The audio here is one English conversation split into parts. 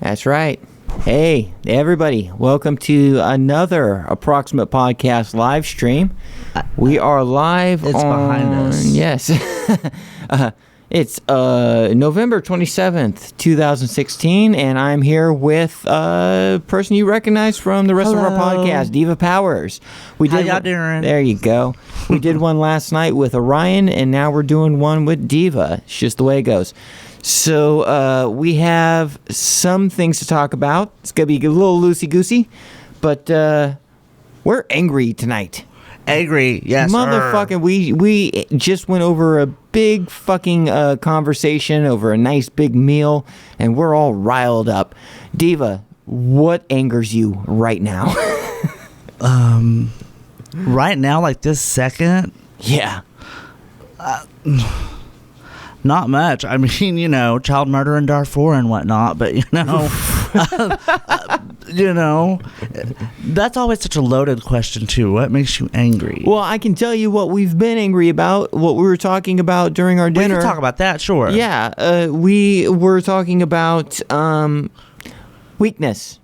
That's right. Hey, everybody. Welcome to another Approximate Podcast live stream. We are live It's behind us. Yes. It's November 27th, 2016, and I'm here with a person you recognize from the rest of our podcast, Diva Powers. How y'all doing? There you go. We did one last night with Orion, and now we're doing one with Diva. It's just the way it goes. So we have some things to talk about. It's going to be a little loosey-goosey, but we're angry tonight. Angry, yes, motherfucking, we just went over a big fucking conversation over a nice big meal, and we're all riled up. Diva, what angers you right now? Right now, like this second? Yeah. Not much. I mean, you know, child murder in Darfur and whatnot, but you know, that's always such a loaded question too. What makes you angry? Well, I can tell you what we've been angry about, what we were talking about during our dinner. We can talk about that, sure. Yeah, we were talking about weakness.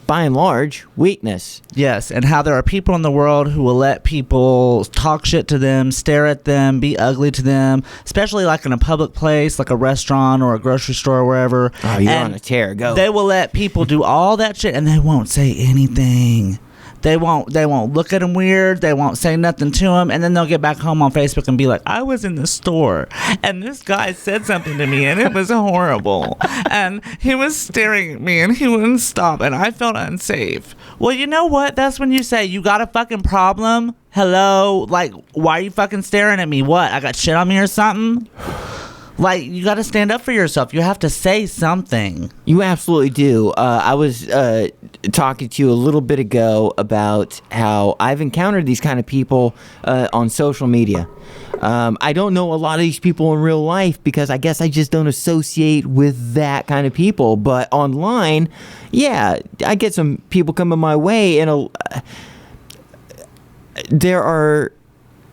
By and large, weakness. Yes, and how there are people in the world who will let people talk shit to them, stare at them, be ugly to them, especially like in a public place, like a restaurant or a grocery store or wherever. Oh, you're on a tear. Go. They will let people do all that shit, and they won't say anything. They won't look at them weird. They won't say nothing to them. And then they'll get back home on Facebook and be like, I was in the store and this guy said something to me and it was horrible. And he was staring at me and he wouldn't stop and I felt unsafe. Well, you know what? That's when you say, you got a fucking problem? Hello? Like, why are you fucking staring at me? What? I got shit on me or something? Like, you got to stand up for yourself. You have to say something. You absolutely do. I was talking to you a little bit ago about how I've encountered these kind of people on social media. I don't know a lot of these people in real life because I guess I just don't associate with that kind of people. But online, yeah, I get some people coming my way, and there are...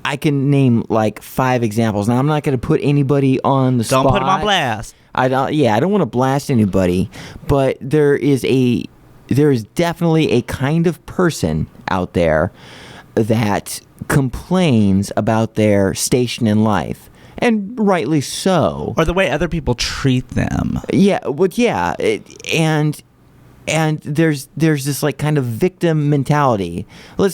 I can name like 5 examples. Now, I'm not going to put anybody on the spot. Don't put them on blast. I don't want to blast anybody, but there is definitely a kind of person out there that complains about their station in life, and rightly so. Or the way other people treat them. Yeah, well, yeah, and there's this like kind of victim mentality. Let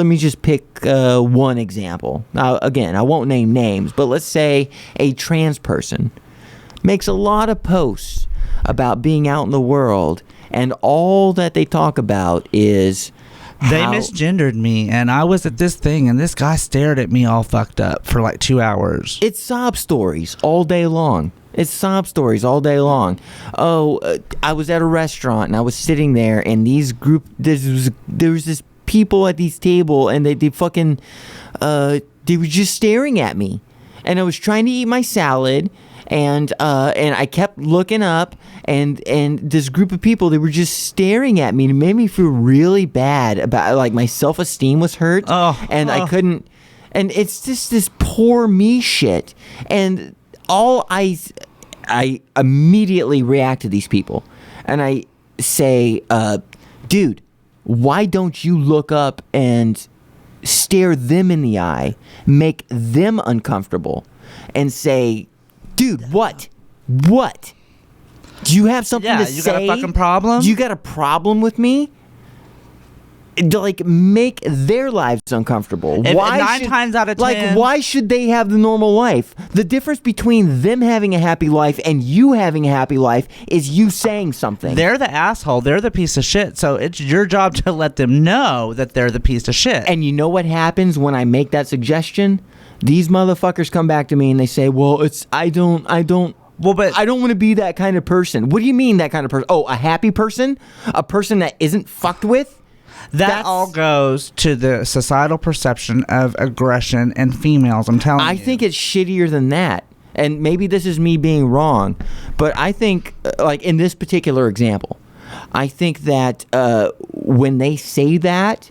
me just pick one example. Now, again, I won't name names, but let's say a trans person makes a lot of posts about being out in the world, and all that they talk about is they misgendered me, and I was at this thing, and this guy stared at me all fucked up for like 2 hours. It's sob stories all day long. It's sob stories all day long. Oh, I was at a restaurant and I was sitting there, and there was this people at these table, and they fucking they were just staring at me, and I was trying to eat my salad, and I kept looking up, and this group of people, they were just staring at me, and it made me feel really bad about, like, my self-esteem was hurt, I couldn't, and it's just this poor me shit, and I immediately react to these people, and I say, dude, why don't you look up and stare them in the eye, make them uncomfortable, and say, dude, what? Do you have something to say? Yeah, you got a fucking problem? You got a problem with me? Like, make their lives uncomfortable. Nine times out of 10, like, why should they have the normal life? The difference between them having a happy life and you having a happy life is you saying something. They're the asshole. They're the piece of shit. So it's your job to let them know that they're the piece of shit. And you know what happens when I make that suggestion? These motherfuckers come back to me and they say, "Well, I don't want to be that kind of person." What do you mean that kind of person? Oh, a happy person? A person that isn't fucked with? That all goes to the societal perception of aggression and females, I'm telling you. I think it's shittier than that. And maybe this is me being wrong, but I think, like in this particular example, I think that when they say that,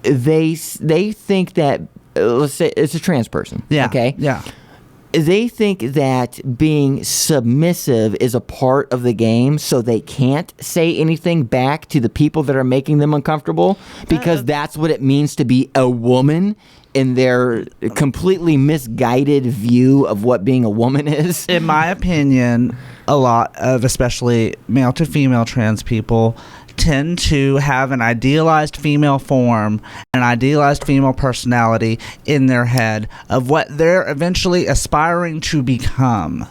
they think that, let's say it's a trans person. Yeah. Okay? Yeah. they think that being submissive is a part of the game, so they can't say anything back to the people that are making them uncomfortable, because that's what it means to be a woman in their completely misguided view of what being a woman is. In my opinion, a lot of especially male to female trans people tend to have an idealized female form, an idealized female personality in their head of what they're eventually aspiring to become.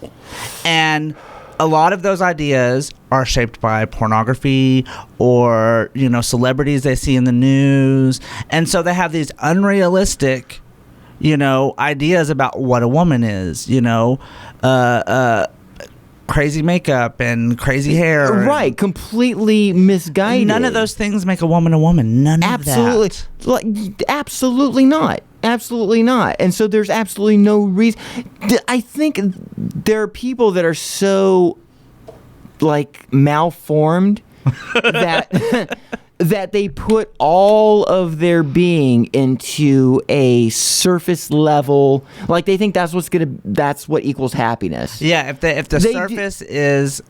And a lot of those ideas are shaped by pornography or, you know, celebrities they see in the news. And so they have these unrealistic, you know, ideas about what a woman is, you know, crazy makeup and crazy hair. Right, completely misguided. None of those things make a woman a woman. None of that. Absolutely not. Absolutely not. And so there's absolutely no reason. I think there are people that are so, like, malformed that that they put all of their being into a surface level, like they think that's what equals happiness. Yeah, if the surface is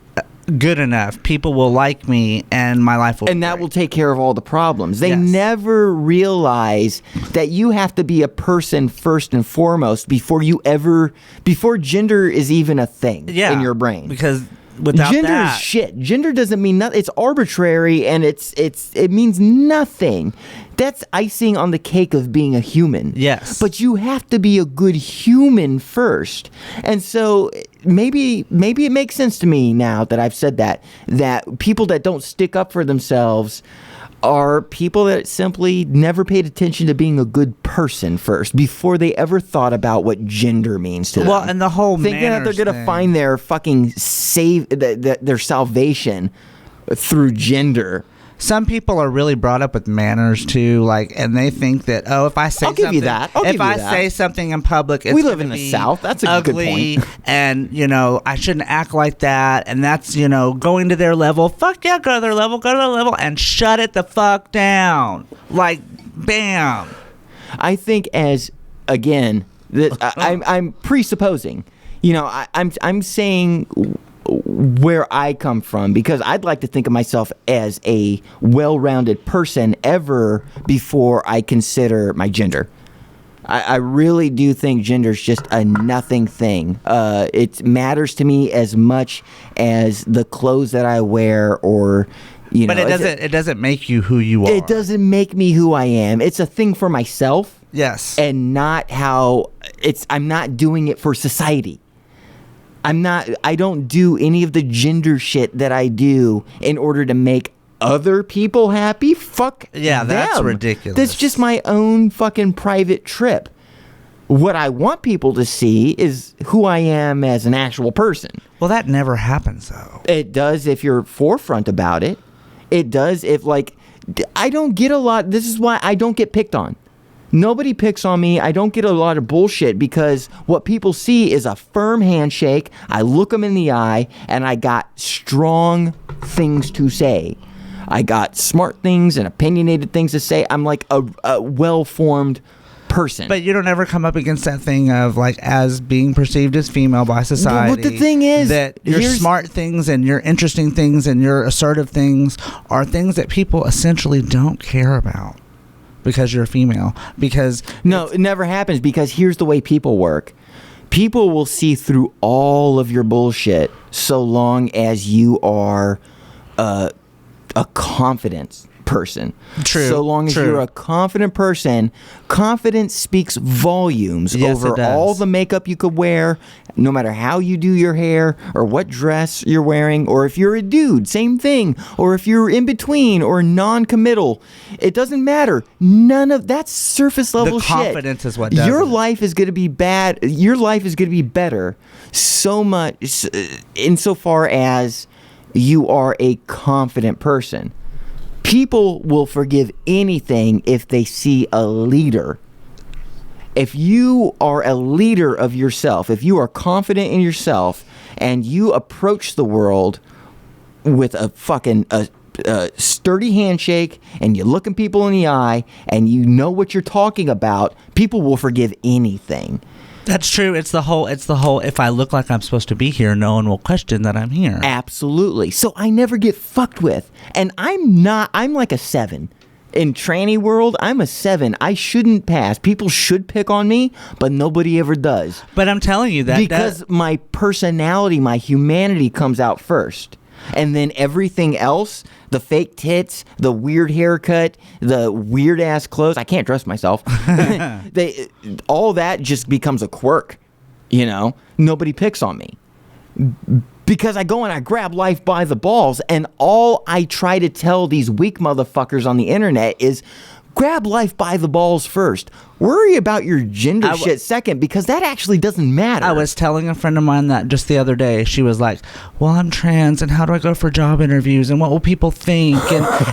good enough, people will like me and my life will and that will take care of all the problems. They Yes. never realize that you have to be a person first and foremost before gender is even a thing in your brain. Because without gender that, is shit. Gender doesn't mean nothing. It's arbitrary, and it means nothing. That's icing on the cake of being a human. Yes. But you have to be a good human first. And so maybe it makes sense to me now that I've said that people that don't stick up for themselves are people that simply never paid attention to being a good person first before they ever thought about what gender means to them. Well, and the whole thinking that they're going to find their fucking their salvation through gender. Some people are really brought up with manners too, like, and they think that, oh, if I say I'll give you that. I'll give you that. say something in public, it's we live in gonna the be South. That's a ugly, good point. and you know I shouldn't act like that, and that's, you know, going to their level. Fuck yeah, go to their level, and shut it the fuck down. Like, bam. I think again that I'm presupposing. You know, I'm saying where I come from, because I'd like to think of myself as a well-rounded person ever before I consider my gender. I really do think gender's just a nothing thing. It matters to me as much as the clothes that I wear, or you know. But it doesn't make you who you are. It doesn't make me who I am. It's a thing for myself. Yes. And not how I'm not doing it for society. I don't do any of the gender shit that I do in order to make other people happy. Fuck yeah, that's them. ridiculous. That's just my own fucking private trip. What I want people to see is who I am as an actual person. Well, that never happens though. It does if you're forefront about it. It does if, like, I don't get a lot. This is why I don't get picked on. Nobody picks on me. I don't get a lot of bullshit, because what people see is a firm handshake. I look them in the eye, and I got strong things to say. I got smart things and opinionated things to say. I'm like a well-formed person. But you don't ever come up against that thing of, like, as being perceived as female by society. But the thing is, that your smart things and your interesting things and your assertive things are things that people essentially don't care about. Because you're a female. Because no, it never happens, because here's the way people work. People will see through all of your bullshit so long as you are a confident person. True. So long as you're a confident person, confidence speaks volumes over it all does. the makeup you could wear, no matter how you do your hair, or what dress you're wearing, or if you're a dude, same thing, or if you're in between or non-committal. It doesn't matter. None of that's surface level shit. The confidence is what does your it. life is going to be bad. Your life is going to be better so much insofar as you are a confident person. People will forgive anything if they see a leader. If you are a leader of yourself, if you are confident in yourself, and you approach the world with a fucking sturdy handshake, and you look at people in the eye, and you know what you're talking about, people will forgive anything. That's true. It's the whole, if I look like I'm supposed to be here, no one will question that I'm here. Absolutely. So I never get fucked with. And I'm like a 7. In tranny world, I'm a 7. I shouldn't pass. People should pick on me, but nobody ever does. But I'm telling you that. Because my personality, my humanity comes out first. And then everything else, the fake tits, the weird haircut, the weird ass clothes, I can't dress myself. All that just becomes a quirk, you know? Nobody picks on me. Because I go and I grab life by the balls, and all I try to tell these weak motherfuckers on the internet is grab life by the balls first. Worry about your gender shit second, because that actually doesn't matter. I was telling a friend of mine that just the other day. She was like, well, I'm trans, and how do I go for job interviews, and what will people think?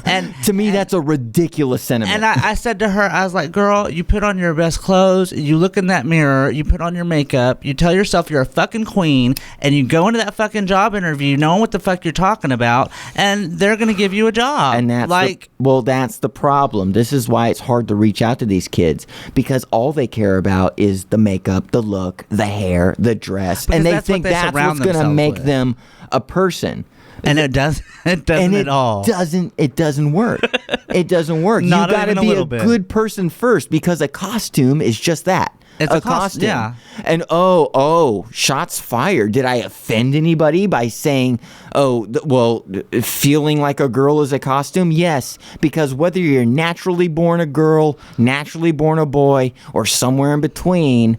And to me, that's a ridiculous sentiment. And I said to her, I was like, girl, you put on your best clothes, you look in that mirror, you put on your makeup, you tell yourself you're a fucking queen, and you go into that fucking job interview knowing what the fuck you're talking about, and they're going to give you a job. And that's that's the problem. This is why it's hard to reach out to these kids, because all they care about is the makeup, the look, the hair, the dress, because and they think that's what's going to make them a person. And it doesn't at all. It doesn't work. It doesn't work. You got to be a good person first, because a costume is just that. It's a costume. Yeah. And shots fired. Did I offend anybody by saying, feeling like a girl is a costume? Yes, because whether you're naturally born a girl, naturally born a boy, or somewhere in between,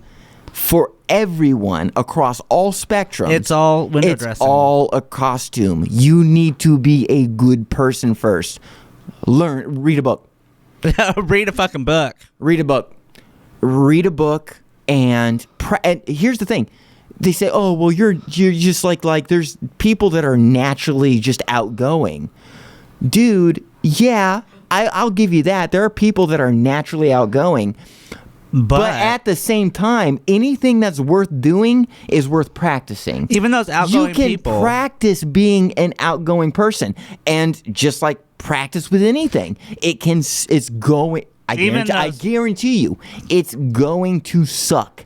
for everyone across all spectrums, it's all window dressing. It's all a costume. You need to be a good person first. Read a book. Read a fucking book. Read a book. Read a book, and here's the thing. They say, oh, well, you're just like there's people that are naturally just outgoing. Dude, yeah, I'll give you that. There are people that are naturally outgoing. But at the same time, anything that's worth doing is worth practicing. Even those outgoing people. You can practice being an outgoing person. And just like practice with anything, it's going... I guarantee you, it's going to suck.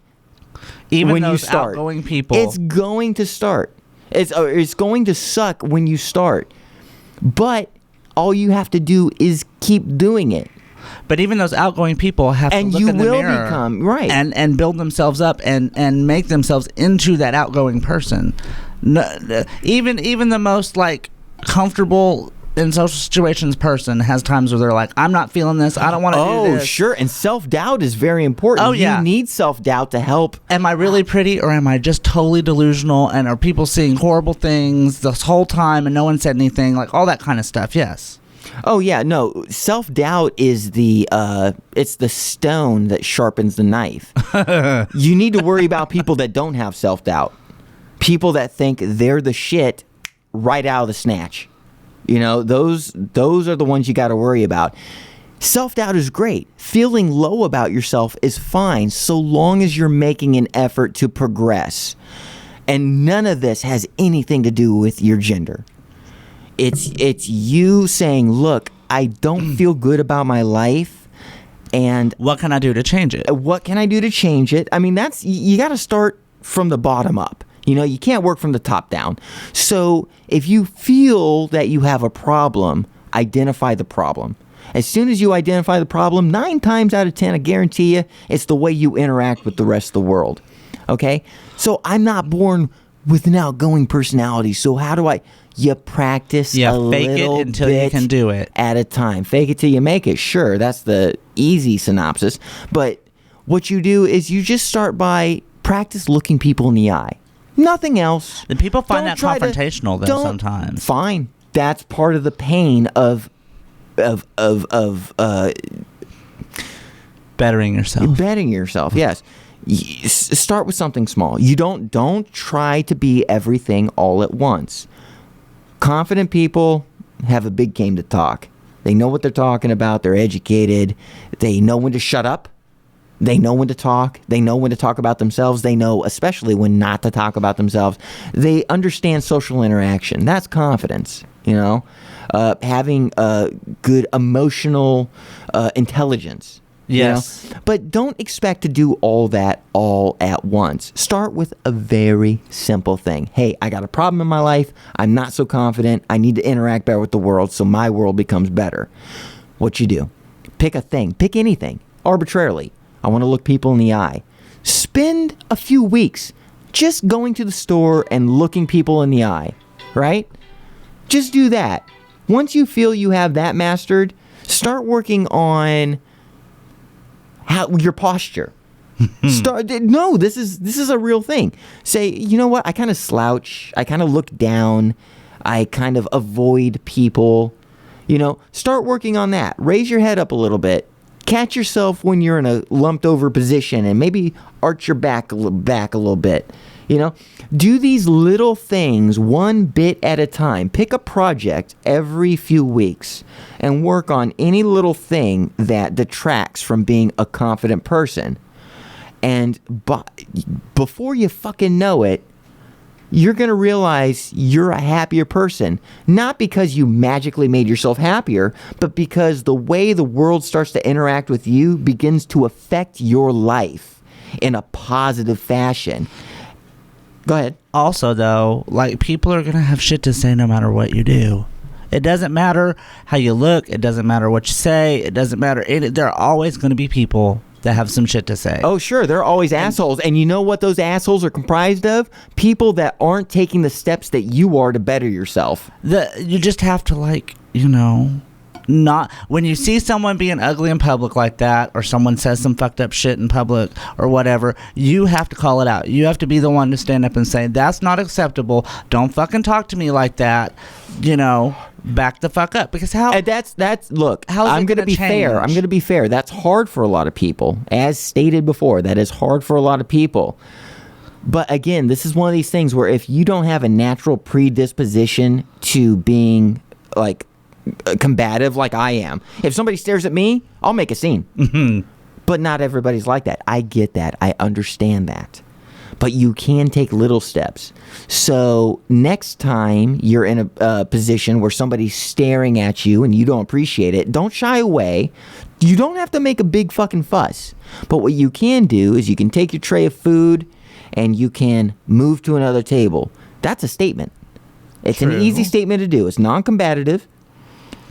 Even when those you start. Outgoing people. It's going to start. It's going to suck when you start. But all you have to do is keep doing it. But even those outgoing people have to look in the mirror become right and build themselves up and make themselves into that outgoing person. Even the most like comfortable in social situations person has times where they're like, I'm not feeling this. I don't want to do this. Oh, sure. And self-doubt is very important. Oh, yeah. You need self-doubt to help. Am I really pretty, or am I just totally delusional? And are people seeing horrible things this whole time and no one said anything? Like all that kind of stuff. Yes. Oh, yeah. No, self-doubt is it's the stone that sharpens the knife. You need to worry about people that don't have self-doubt. People that think they're the shit right out of the snatch. You know, those are the ones you got to worry about. Self-doubt is great. Feeling low about yourself is fine so long as you're making an effort to progress. And none of this has anything to do with your gender. It's you saying, look, I don't feel good about my life, and what can I do to change it? What can I do to change it? I mean, you got to start from the bottom up. You know, you can't work from the top down. So if you feel that you have a problem, identify the problem. As soon as you identify the problem, 9 times out of 10, I guarantee you, it's the way you interact with the rest of the world. Okay? So I'm not born with an outgoing personality. So how do I... You practice a little bit. Fake it until you can do it. At a time. Fake it till you make it. Sure, that's the easy synopsis. But what you do is you just start by practice looking people in the eye. Nothing else. And people find that confrontational though sometimes. Fine. That's part of the pain of bettering yourself. Bettering yourself, yes. Start with something small. You don't try to be everything all at once. Confident people have a big game to talk. They know what they're talking about. They're educated. They know when to shut up. They know when to talk. They know when to talk about themselves. They know especially when not to talk about themselves. They understand social interaction. That's confidence, you know. Having good emotional intelligence. Yes. But don't expect to do all that all at once. Start with a very simple thing. Hey, I got a problem in my life. I'm not so confident. I need to interact better with the world so my world becomes better. What you do? Pick a thing. Pick anything arbitrarily. I want to look people in the eye. Spend a few weeks just going to the store and looking people in the eye, right? Just do that. Once you feel you have that mastered, start working on your posture. No, this is a real thing. Say, you know what? I kind of slouch. I kind of look down. I kind of avoid people. Start working on that. Raise your head up a little bit. Catch yourself when you're in a lumped over position and maybe arch your back a little bit. Do these little things one bit at a time. Pick a project every few weeks and work on any little thing that detracts from being a confident person. And before you fucking know it, you're going to realize you're a happier person. Not because you magically made yourself happier, but because the way the world starts to interact with you begins to affect your life in a positive fashion. Go ahead. Also, though, like, people are going to have shit to say no matter what you do. It doesn't matter how you look. It doesn't matter what you say. It doesn't matter. There are always going to be people that have some shit to say. Oh, sure. There are always assholes. And you know what those assholes are comprised of? People that aren't taking the steps that you are to better yourself. You just have to, not when you see someone being ugly in public like that, or someone says some fucked up shit in public or whatever, you have to call it out. You have to be the one to stand up and say, that's not acceptable. Don't fucking talk to me like that. Back the fuck up. Because look, I'm going to be fair. I'm going to be fair. That's hard for a lot of people. As stated before, that is hard for a lot of people. But again, this is one of these things where if you don't have a natural predisposition to being combative like I am. If somebody stares at me, I'll make a scene. Mm-hmm. But not everybody's like that. I get that. I understand that. But you can take little steps. So next time you're in a position where somebody's staring at you and you don't appreciate it, don't shy away. You don't have to make a big fucking fuss. But what you can do is you can take your tray of food and you can move to another table. That's a statement. It's True. An easy statement to do. It's non-combative.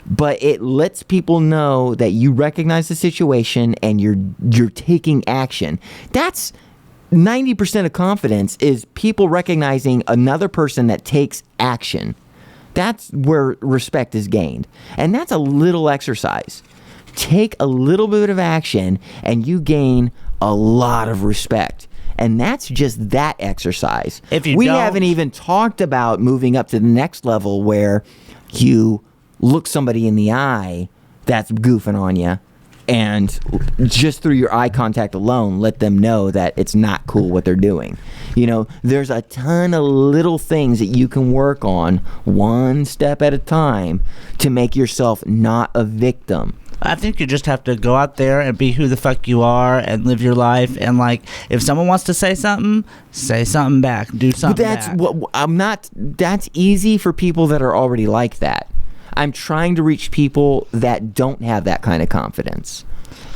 But it lets people know that you recognize the situation and you're taking action. That's 90% of confidence, is people recognizing another person that takes action. That's where respect is gained. And that's a little exercise. Take a little bit of action and you gain a lot of respect. And that's just that exercise. We haven't even talked about moving up to the next level where you look somebody in the eye that's goofing on you, and just through your eye contact alone, let them know that it's not cool what they're doing. There's a ton of little things that you can work on one step at a time to make yourself not a victim. I think you just have to go out there and be who the fuck you are and live your life. And if someone wants to say something back. Do something back. That's easy for people that are already like that. I'm trying to reach people that don't have that kind of confidence.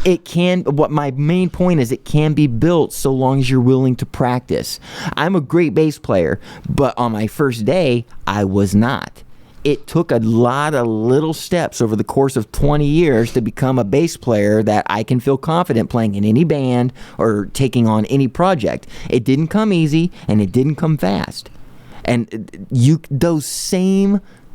What my main point is, it can be built so long as you're willing to practice. I'm a great bass player, but on my first day, I was not. It took a lot of little steps over the course of 20 years to become a bass player that I can feel confident playing in any band or taking on any project. It didn't come easy and it didn't come fast. And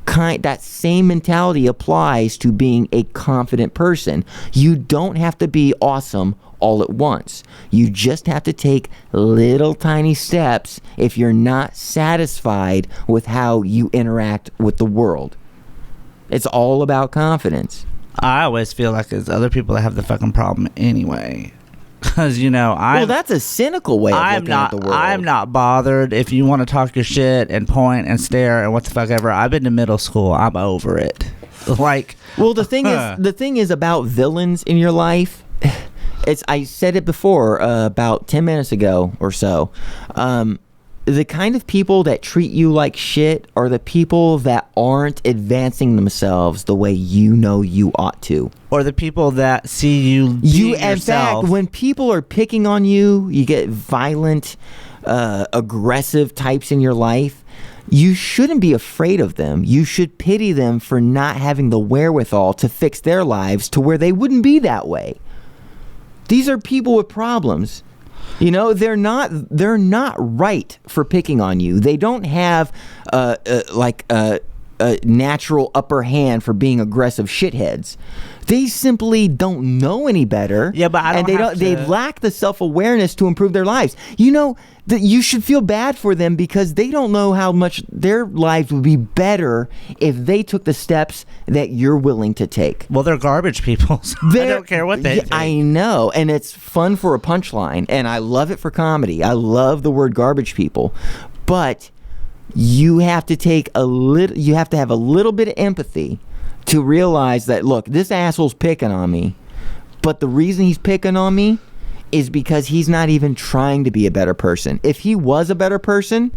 that same mentality applies to being a confident person. You don't have to be awesome all at once. You just have to take little tiny steps if you're not satisfied with how you interact with the world. It's all about confidence. I always feel like it's other people that have the fucking problem anyway. Because, that's a cynical way of looking at the world. I'm not bothered if you want to talk your shit and point and stare and what the fuck ever. I've been to middle school. I'm over it. The thing is about villains in your life. I said it before, about 10 minutes ago or so. the kind of people that treat you like shit are the people that aren't advancing themselves the way you know you ought to. Or the people that see you being In yourself. fact, when people are picking on you, you get violent, aggressive types in your life, you shouldn't be afraid of them. You should pity them for not having the wherewithal to fix their lives to where they wouldn't be that way. These are people with problems. You know, they're not right for picking on you. They don't have a natural upper hand for being aggressive shitheads. They simply don't know any better. Yeah, but I don't have they to- lack the self-awareness to improve their lives. You know, that you should feel bad for them because they don't know how much their lives would be better if they took the steps that you're willing to take. Well, they're garbage people. So I don't care what they Yeah, think. I know, and it's fun for a punchline, and I love it for comedy. I love the word garbage people, but you have to take you have to have a little bit of empathy to realize that, look, this asshole's picking on me, but the reason he's picking on me is because he's not even trying to be a better person. If he was a better person,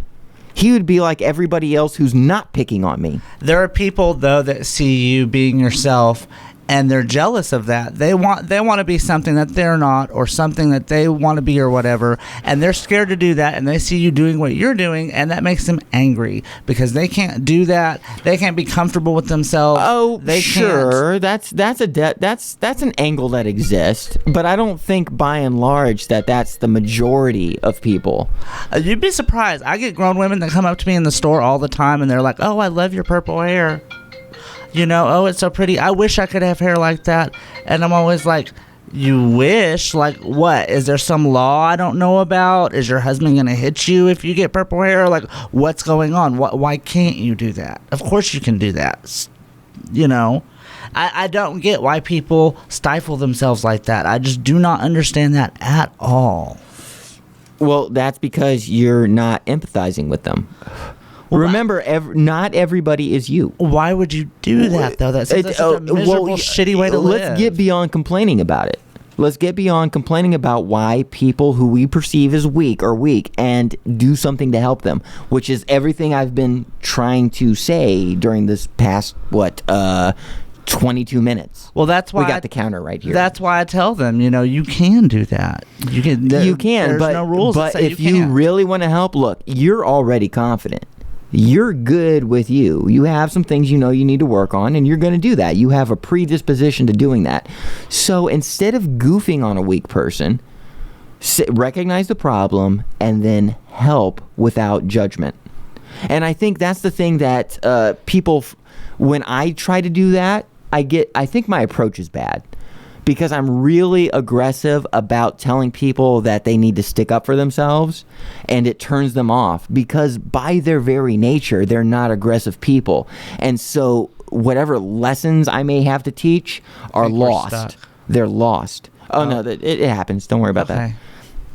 he would be like everybody else who's not picking on me. There are people, though, that see you being yourself, and they're jealous of that. They want to be something that they're not, or something that they want to be, or whatever, and they're scared to do that, and they see you doing what you're doing, and that makes them angry because they can't do that. They can't be comfortable with themselves. Oh, they sure. That's an angle that exists, but I don't think by and large that's the majority of people. You'd be surprised. I get grown women that come up to me in the store all the time, and they're like, "Oh, I love your purple hair. You know, oh, it's so pretty. I wish I could have hair like that." And I'm always like, you wish? Like what? Is there some law I don't know about? Is your husband going to hit you if you get purple hair? Like, what's going on? Why can't you do that? Of course you can do that. You know? I don't get why people stifle themselves like that. I just do not understand that at all. Well, that's because you're not empathizing with them. Well, remember, not everybody is you. Why would you do that, though? That's such a miserable, shitty way to live. Let's get beyond complaining about it. Let's get beyond complaining about why people who we perceive as weak are weak and do something to help them, which is everything I've been trying to say during this past, 22 minutes. Well, that's why we got the counter right here. That's why I tell them, you can do that. You can. There's but no rules. But that say if you really want to help, look, you're already confident. You're good with you. You have some things you know you need to work on, and you're going to do that. You have a predisposition to doing that. So instead of goofing on a weak person, recognize the problem and then help without judgment. And I think that's the thing that people, when I try to do that, I think my approach is bad. Because I'm really aggressive about telling people that they need to stick up for themselves, and it turns them off because by their very nature, they're not aggressive people. And so whatever lessons I may have to teach are lost. They're lost. Oh, no, it happens. Don't worry about that.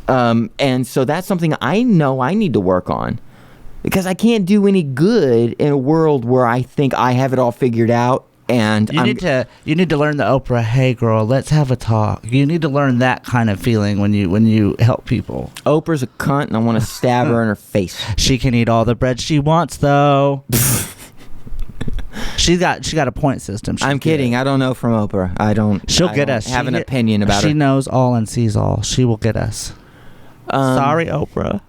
And so that's something I know I need to work on because I can't do any good in a world where I think I have it all figured out. And you need to learn the Oprah, "Hey girl, let's have a talk." You need to learn that kind of feeling when you help people. Oprah's a cunt, and I want to stab her in her face. She can eat all the bread she wants, though. She got a point system. I'm kidding. I don't know from Oprah. I don't. She'll I get don't us. Have an opinion about her. She knows all and sees all. She will get us. Sorry, Oprah.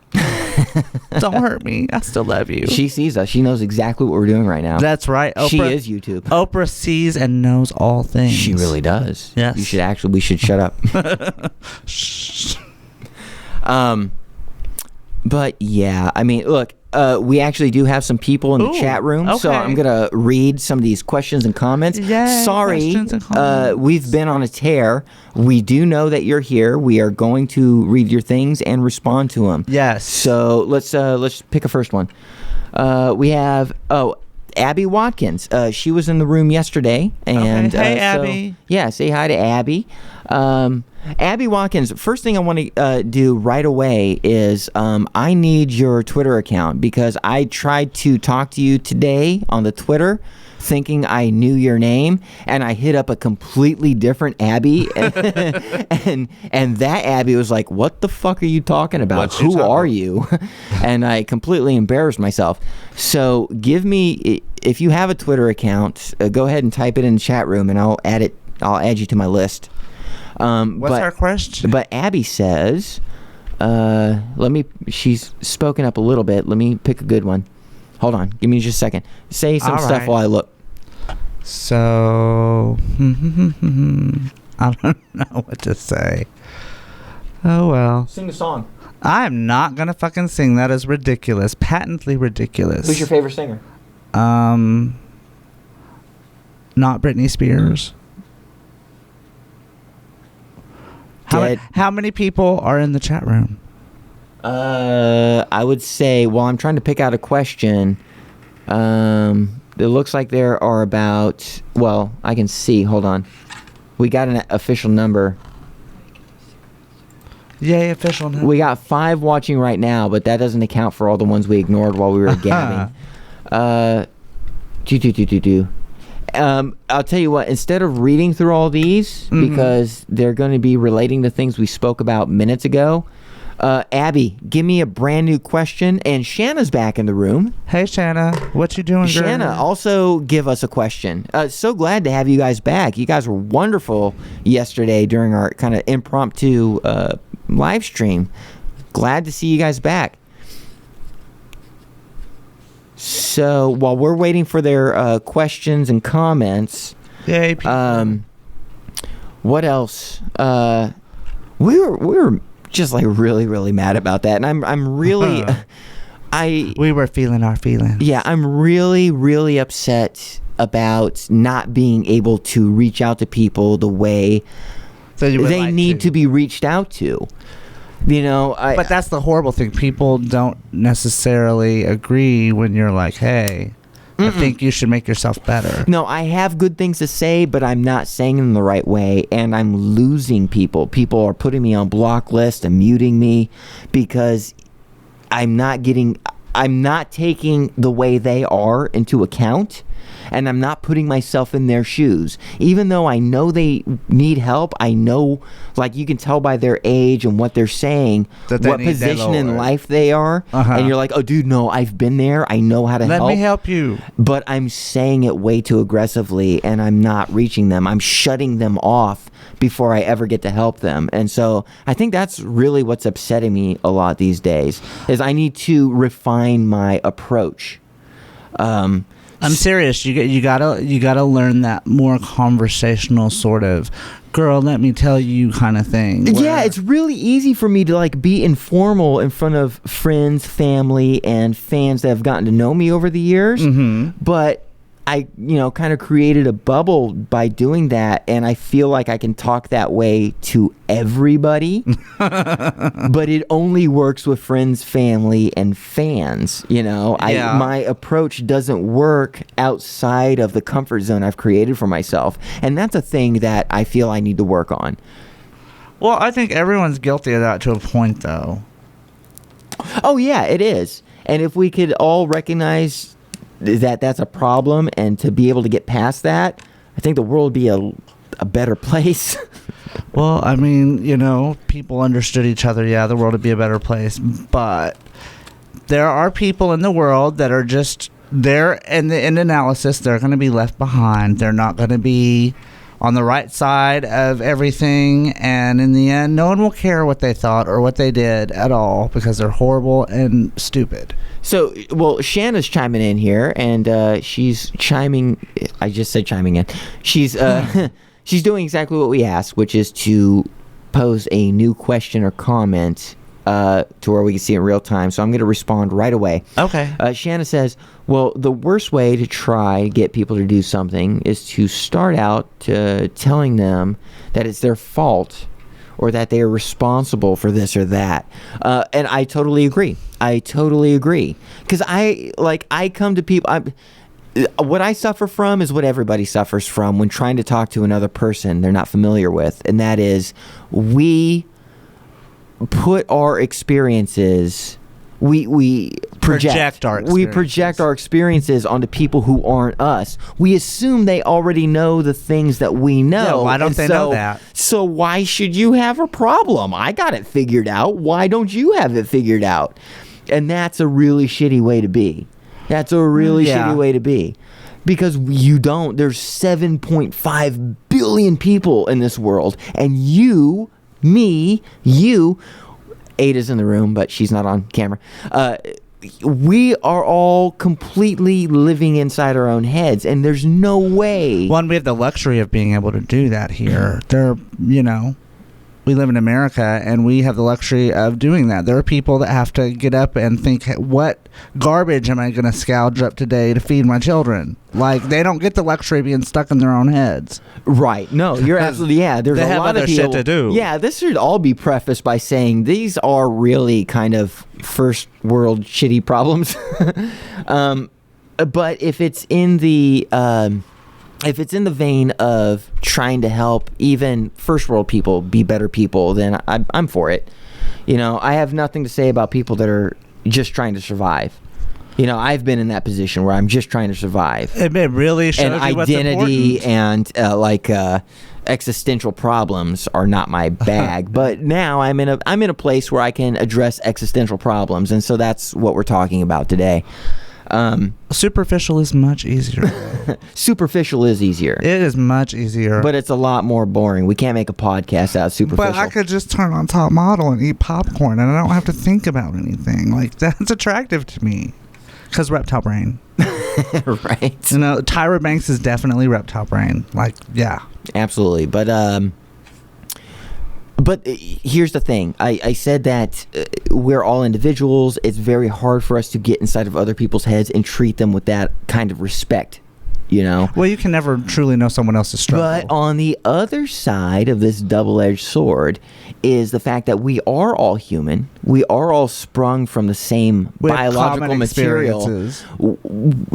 Don't hurt me. I still love you. She sees us. She knows exactly what we're doing right now. That's right. Oprah, she is YouTube. Oprah sees and knows all things. She really does. Yes. We should shut up. But yeah, I mean, look, we actually do have some people in the chat room, so okay. I'm gonna read some of these questions and comments. Yay, Sorry, questions and comments. We've been on a tear. We do know that you're here. We are going to read your things and respond to them. Yes. So let's pick a first one. We have Abby Watkins. She was in the room yesterday, and okay. Hey, Abby. Yeah, say hi to Abby. Abby Watkins, first thing I want to do right away is I need your Twitter account because I tried to talk to you today on the Twitter thinking I knew your name, and I hit up a completely different Abby, and that Abby was like, "What the fuck are you talking about? Who are you?" And I completely embarrassed myself. So give me, if you have a Twitter account, go ahead and type it in the chat room, and I'll add you to my list. What's our question? But Abby says, she's spoken up a little bit. Let me pick a good one. Hold on. Give me just a second. Say some stuff while I look. So, I don't know what to say. Oh, well. Sing a song. I'm not going to fucking sing. That is ridiculous. Patently ridiculous. Who's your favorite singer? Not Britney Spears. How many people are in the chat room? I would say, well, I'm trying to pick out a question. It looks like there are about, well, I can see. Hold on. We got an official number. Yay, official number. We got 5 watching right now, but that doesn't account for all the ones we ignored while we were gabbing. I'll tell you what, instead of reading through all these, because they're going to be relating to things we spoke about minutes ago, Abby, give me a brand new question. And Shanna's back in the room. Hey, Shanna. What you doing, girl? Shanna, also give us a question. So glad to have you guys back. You guys were wonderful yesterday during our kind of impromptu live stream. Glad to see you guys back. So while we're waiting for their questions and comments, yay, people. What else? We were just like really mad about that, and I'm really we were feeling our feelings. Yeah, I'm really upset about not being able to reach out to people the way they need to be reached out to. You know, but that's the horrible thing. People don't necessarily agree when you're like, hey, I think you should make yourself better. No, I have good things to say, but I'm not saying them the right way, and I'm losing people. People are putting me on block list and muting me because I'm not taking the way they are into account, and I'm not putting myself in their shoes. Even though I know they need help, I know, like, you can tell by their age and what they're saying, what position in life they are. And you're like, oh, dude, no, I've been there. I know how to help. Let me help you. But I'm saying it way too aggressively, and I'm not reaching them. I'm shutting them off before I ever get to help them. And so I think that's really what's upsetting me a lot these days, is I need to refine my approach. I'm serious. You gotta learn that more conversational sort of, girl, let me tell you kind of thing. Yeah, it's really easy for me to like be informal in front of friends, family, and fans that have gotten to know me over the years. But I, kind of created a bubble by doing that, and I feel like I can talk that way to everybody. But it only works with friends, family, and fans. My approach doesn't work outside of the comfort zone I've created for myself, and that's a thing that I feel I need to work on. Well, I think everyone's guilty of that to a point, though. Oh yeah, it is. And if we could all recognize that that's a problem, and to be able to get past that, I think the world would be a better place. Well, I mean, people understood each other. Yeah, the world would be a better place. But there are people in the world that are just there in analysis. They're going to be left behind. They're not going to be on the right side of everything. And in the end, no one will care what they thought or what they did at all, because they're horrible and stupid. So, well, Shanna's chiming in here, and she's chiming. I just said chiming in. She's she's doing exactly what we asked, which is to pose a new question or comment to where we can see it in real time. So I'm going to respond right away. Okay. Shanna says, well, the worst way to try to get people to do something is to start out telling them that it's their fault, or that they are responsible for this or that. And I totally agree. Because I come to people, what I suffer from is what everybody suffers from when trying to talk to another person they're not familiar with. And that is, we put our experiences we project our experiences onto people who aren't us. We assume they already know the things that we know. Yeah, why don't they know that? So why should you have a problem? I got it figured out. Why don't you have it figured out? And that's a really shitty way to be. That's a really shitty way to be. Because you don't. There's 7.5 billion people in this world. And you, me, you, Ada's in the room, but she's not on camera. We are all completely living inside our own heads. And there's no way. One, we have the luxury of being able to do that here. We live in America, and we have the luxury of doing that. There are people that have to get up and think, what garbage am I going to scrounge up today to feed my children? Like, they don't get the luxury of being stuck in their own heads. Right. No, you're absolutely, there's they a have lot other of people, shit to do. Yeah, this should all be prefaced by saying these are really kind of first world shitty problems. But if it's in the... if it's in the vein of trying to help even first world people be better people, then I'm for it. I have nothing to say about people that are just trying to survive. I've been in that position where I'm just trying to survive. It really shows and you what's identity important. and existential problems are not my bag. But now I'm in a place where I can address existential problems, and so that's what we're talking about today. Superficial is much easier. Superficial is easier. It is much easier. But it's a lot more boring. We can't make a podcast out of superficial. But I could just turn on Top Model and eat popcorn, and I don't have to think about anything. Like, that's attractive to me. Because reptile brain. Right. Tyra Banks is definitely reptile brain. Like, yeah. Absolutely. But here's the thing. I said that we're all individuals. It's very hard for us to get inside of other people's heads and treat them with that kind of respect, Well, you can never truly know someone else's struggle. But on the other side of this double-edged sword is the fact that we are all human. We are all sprung from the same biological material.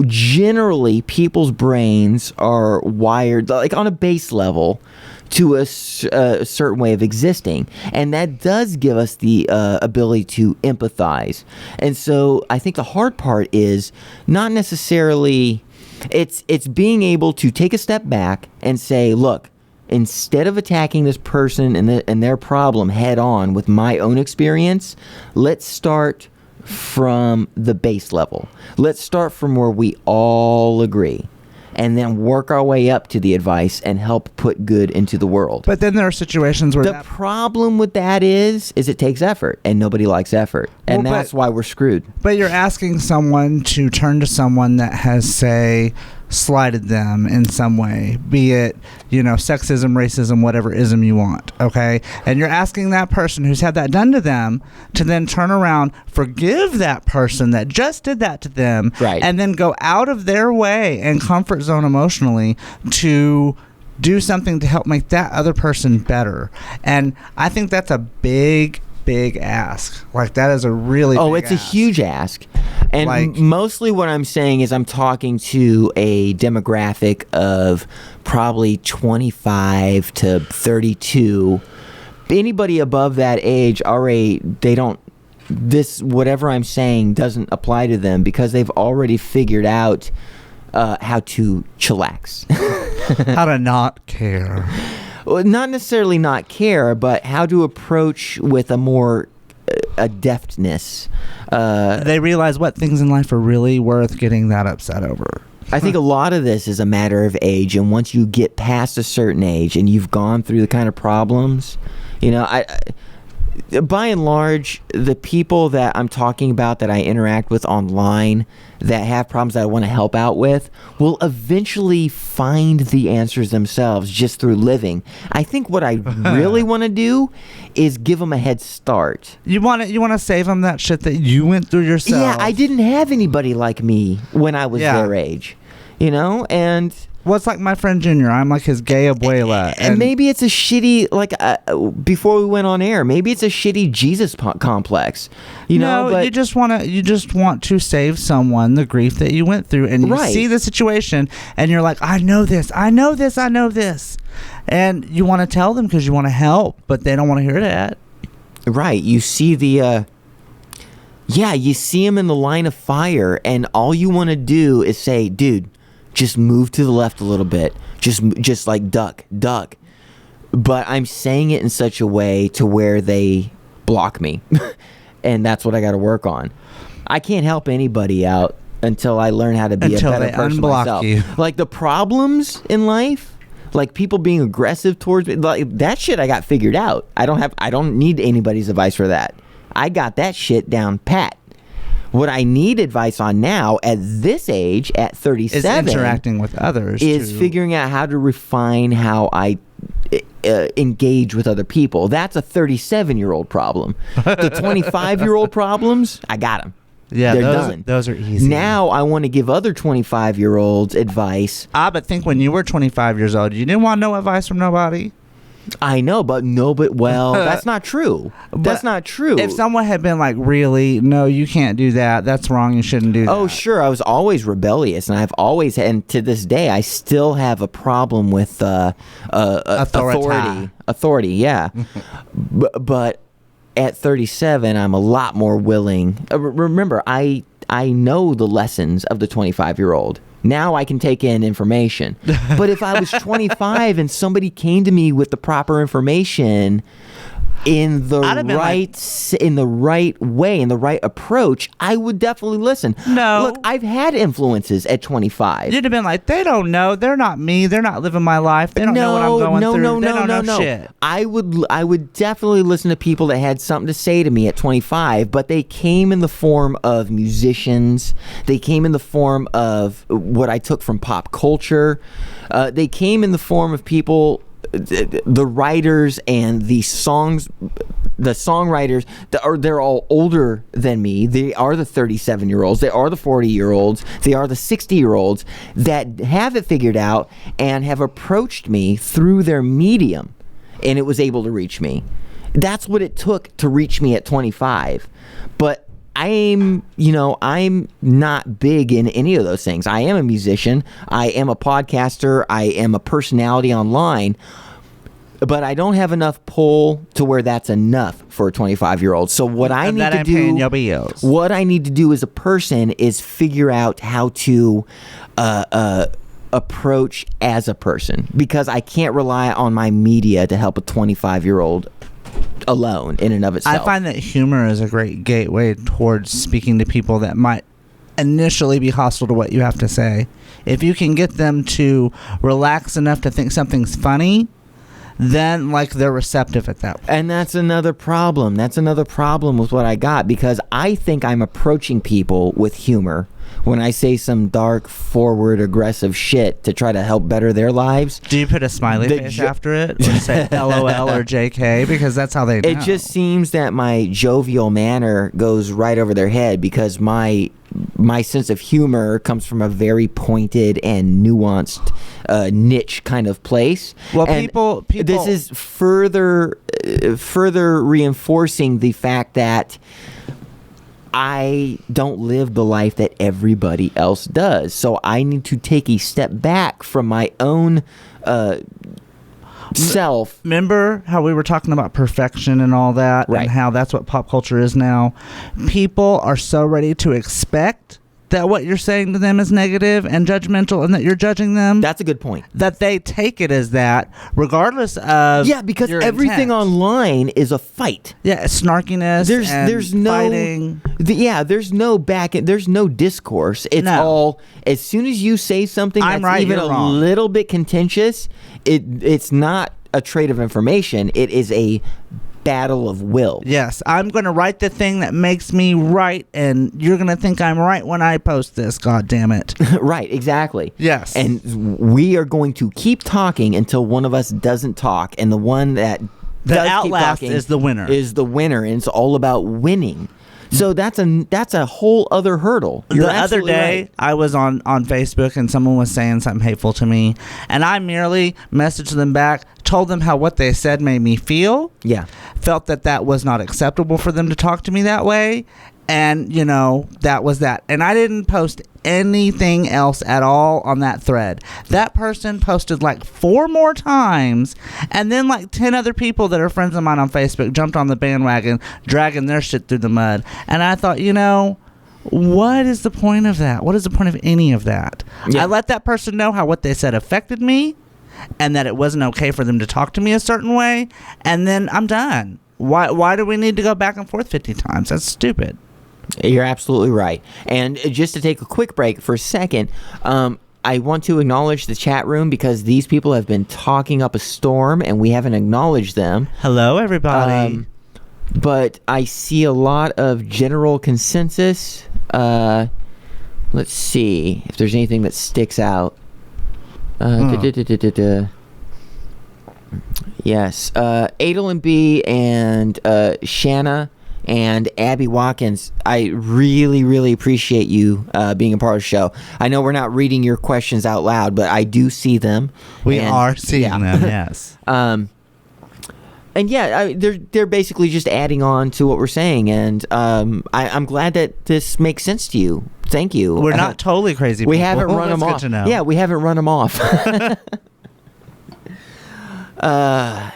Generally, people's brains are wired, like on a base level, to a certain way of existing, and that does give us the ability to empathize. And so I think the hard part is not necessarily it's being able to take a step back and say, look, instead of attacking this person and their problem head on with my own experience, let's start from the base level. Let's start from where we all agree, and then work our way up to the advice and help put good into the world. But then there are situations where the problem with that is it takes effort, and nobody likes effort, and that's why we're screwed. But you're asking someone to turn to someone that has, say, slighted them in some way, be it, sexism, racism, whatever ism you want, okay? And you're asking that person who's had that done to them to then turn around, forgive that person that just did that to them, right, and then go out of their way and comfort zone emotionally to do something to help make that other person better. And I think that's a big ask. Like, that is a really big it's ask. A huge ask. And mostly what I'm saying is I'm talking to a demographic of probably 25 to 32. Anybody above that age already, whatever I'm saying doesn't apply to them because they've already figured out how to chillax. How to not care. Well, not necessarily not care, but how to approach with a more adeptness. They realize what things in life are really worth getting that upset over. I think a lot of this is a matter of age, and once you get past a certain age and you've gone through the kind of problems, by and large, the people that I'm talking about that I interact with online that have problems that I want to help out with will eventually find the answers themselves just through living. I think what I really want to do is give them a head start. You want to save them that shit that you went through yourself. Yeah, I didn't have anybody like me when I was their age, and... Well, it's like my friend Junior. I'm like his gay abuela. And maybe it's a shitty, before we went on air, maybe it's a shitty Jesus complex. But you just want to save someone the grief that you went through. And you see the situation and you're like, I know this. And you want to tell them because you want to help, but they don't want to hear that. Right. You see the Yeah, you see them in the line of fire, and all you want to do is say, dude, just move to the left a little bit. Just like duck. But I'm saying it in such a way to where they block me. And that's what I got to work on. I can't help anybody out until I learn how to be a better person myself. You. Like the problems in life, like people being aggressive towards me, like that shit I got figured out. I don't need anybody's advice for that. I got that shit down pat. What I need advice on now at this age, at 37, is interacting with others. Is figuring out how to refine how I engage with other people. That's a 37-year-old problem. The 25-year-old problems, I got them. Yeah, they're done. Those are easy. Now I want to give other 25-year-olds advice. But think when you were 25 years old, you didn't want no advice from nobody. I know, but well, that's not true. That's not true. If someone had been like, really, no, you can't do that. That's wrong. You shouldn't do that. Oh, sure. I was always rebellious, and I've always, and to this day, I still have a problem with authority. Yeah, but at 37, I'm a lot more willing. Remember, I know the lessons of the 25-year-old. Now I can take in information. But if I was 25 and somebody came to me with the proper information in the right way, in the right approach, I would definitely listen. No. Look, I've had influences at 25. You'd have been like, they don't know. They're not me. They're not living my life. They don't know what I'm going through. They don't know shit. I would definitely listen to people that had something to say to me at 25, but they came in the form of musicians. They came in the form of what I took from pop culture. They came in the form of people, the writers and the songwriters, they're all older than me. They are the 37-year-olds. They are the 40-year-olds. They are the 60-year-olds that have it figured out and have approached me through their medium, and it was able to reach me. That's what it took to reach me at 25. But I'm not big in any of those things. I am a musician. I am a podcaster. I am a personality online. But I don't have enough pull to where that's enough for a 25-year-old. So what I need to do as a person is figure out how to approach as a person, because I can't rely on my media to help a 25-year-old alone in and of itself. I find that humor is a great gateway towards speaking to people that might initially be hostile to what you have to say. If you can get them to relax enough to think something's funny, then like they're receptive at that point. And that's another problem. That's another problem with what I got, because I think I'm approaching people with humor when I say some dark, forward, aggressive shit to try to help better their lives. Do you put a smiley face after it? Or say LOL or JK? Because that's how they know. It just seems that my jovial manner goes right over their head, because my sense of humor comes from a very pointed and nuanced niche kind of place. Well, and people this is further reinforcing the fact that I don't live the life that everybody else does. So I need to take a step back from my own self. Remember how we were talking about perfection and all that, right, and how that's what pop culture is now? People are so ready to expect that what you're saying to them is negative and judgmental, and that you're judging them. That's a good point. That they take it as that, regardless of because your everything intent. Online is a fight. Yeah, snarkiness. There's no fighting. There's no there's no discourse. It's all, as soon as you say something that's right, even a little bit contentious, it's not a trade of information. It is a battle of will. Yes, I'm going to write the thing that makes me right, and you're going to think I'm right when I post this. God damn it. Right, exactly. Yes. And we are going to keep talking until one of us doesn't talk, and the one that does keep talking is the winner. And it's all about winning. So that's a whole other hurdle. The other day, right. I was on Facebook, and someone was saying something hateful to me, and I merely messaged them back, told them how what they said made me feel. Yeah. Felt that was not acceptable for them to talk to me that way, And, that was that. And I didn't post anything else at all on that thread. That person posted like 4 more times, and then like 10 other people that are friends of mine on Facebook jumped on the bandwagon, dragging their shit through the mud. And I thought, what is the point of that? What is the point of any of that? Yeah. I let that person know how what they said affected me, and that it wasn't okay for them to talk to me a certain way, and then I'm done. Why do we need to go back and forth 50 times? That's stupid. You're absolutely right. And just to take a quick break for a second, I want to acknowledge the chat room because these people have been talking up a storm and we haven't acknowledged them. Hello, everybody. But I see a lot of general consensus. Let's see if there's anything that sticks out. Yes. Adel and B and Shanna and Abby Watkins, I really, really appreciate you being a part of the show. I know we're not reading your questions out loud, but I do see them. We are seeing them, yes. And yeah, they're basically just adding on to what we're saying, and I'm glad that this makes sense to you. Thank you. We're not totally crazy people. We haven't run them off. Good to know. Yeah, we haven't run them off.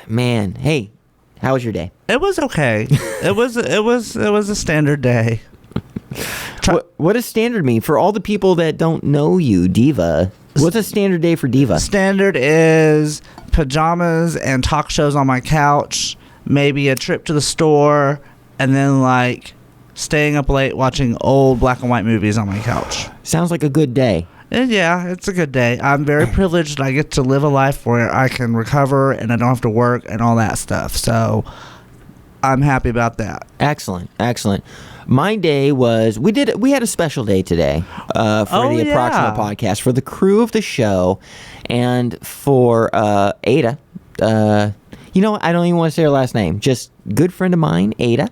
Man, hey, how was your day? It was okay. It was a standard day. What does standard mean for all the people that don't know you, Diva? What's a standard day for Diva? Standard is pajamas and talk shows on my couch, maybe a trip to the store, and then like staying up late watching old black and white movies on my couch. Sounds like a good day. And yeah, it's a good day. I'm very privileged. I get to live a life where I can recover and I don't have to work and all that stuff. So I'm happy about that. Excellent. My day was we had a special day today for the Approximate podcast for the crew of the show and for Ada. I don't even want to say her last name. Just good friend of mine, Ada.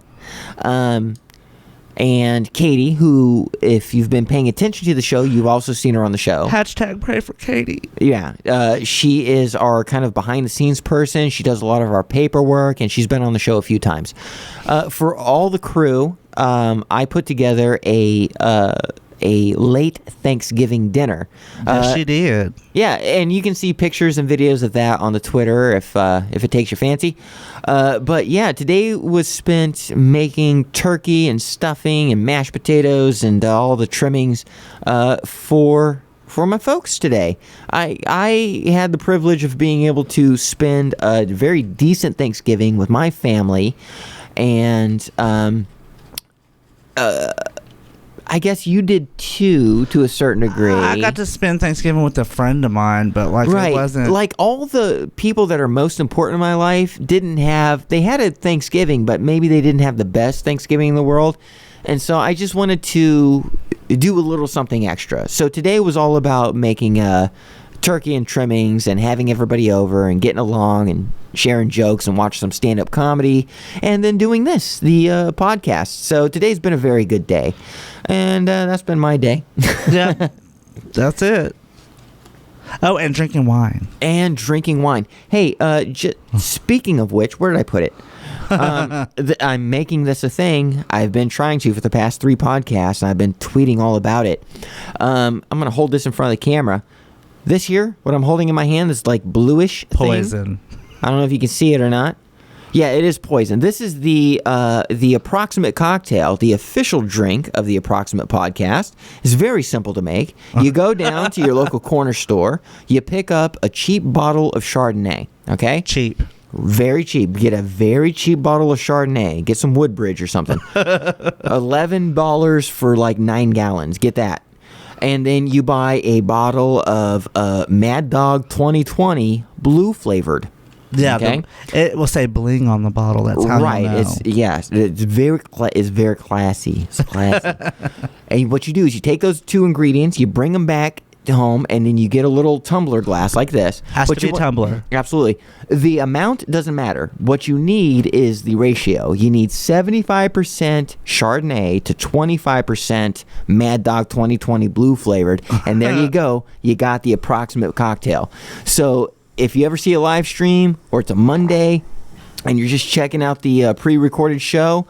And Katie, who, if you've been paying attention to the show, you've also seen her on the show. Hashtag pray for Katie. Yeah. She is our kind of behind-the-scenes person. She does a lot of our paperwork, and she's been on the show a few times. For all the crew, I put together a late Thanksgiving dinner. Yes, she did. Yeah, and you can see pictures and videos of that on the Twitter if it takes your fancy. But yeah, today was spent making turkey and stuffing and mashed potatoes and all the trimmings for my folks today. I had the privilege of being able to spend a very decent Thanksgiving with my family, and I guess you did too, to a certain degree. I got to spend Thanksgiving with a friend of mine, but it wasn't... Like, all the people that are most important in my life they had a Thanksgiving, but maybe they didn't have the best Thanksgiving in the world. And so I just wanted to do a little something extra. So today was all about making turkey and trimmings and having everybody over and getting along and sharing jokes and watch some stand-up comedy and then doing the podcast. So today's been a very good day. And that's been my day. Yeah, that's it. Oh, and drinking wine. Hey, speaking of which, where did I put it? I'm making this a thing. I've been trying to for the past 3 podcasts, and I've been tweeting all about it. I'm going to hold this in front of the camera. This here, what I'm holding in my hand is like bluish poison. I don't know if you can see it or not. Yeah, it is poison. This is the Approximate cocktail, the official drink of the Approximate podcast. It's very simple to make. You go down to your local corner store. You pick up a cheap bottle of Chardonnay. Okay? Cheap. Very cheap. Get a very cheap bottle of Chardonnay. Get some Woodbridge or something. $11 for like 9 gallons. Get that. And then you buy a bottle of Mad Dog 2020 blue flavored. Yeah, okay? It will say bling on the bottle. That's how right. You know. It's very classy. It's classy. And what you do is you take those 2 ingredients, you bring them back home, and then you get a little tumbler glass like this. Has to be a tumbler. Absolutely. The amount doesn't matter. What you need is the ratio. You need 75% Chardonnay to 25% Mad Dog 2020 blue flavored, and there you go. You got the Approximate cocktail. So if you ever see a live stream or it's a Monday and you're just checking out the pre-recorded show,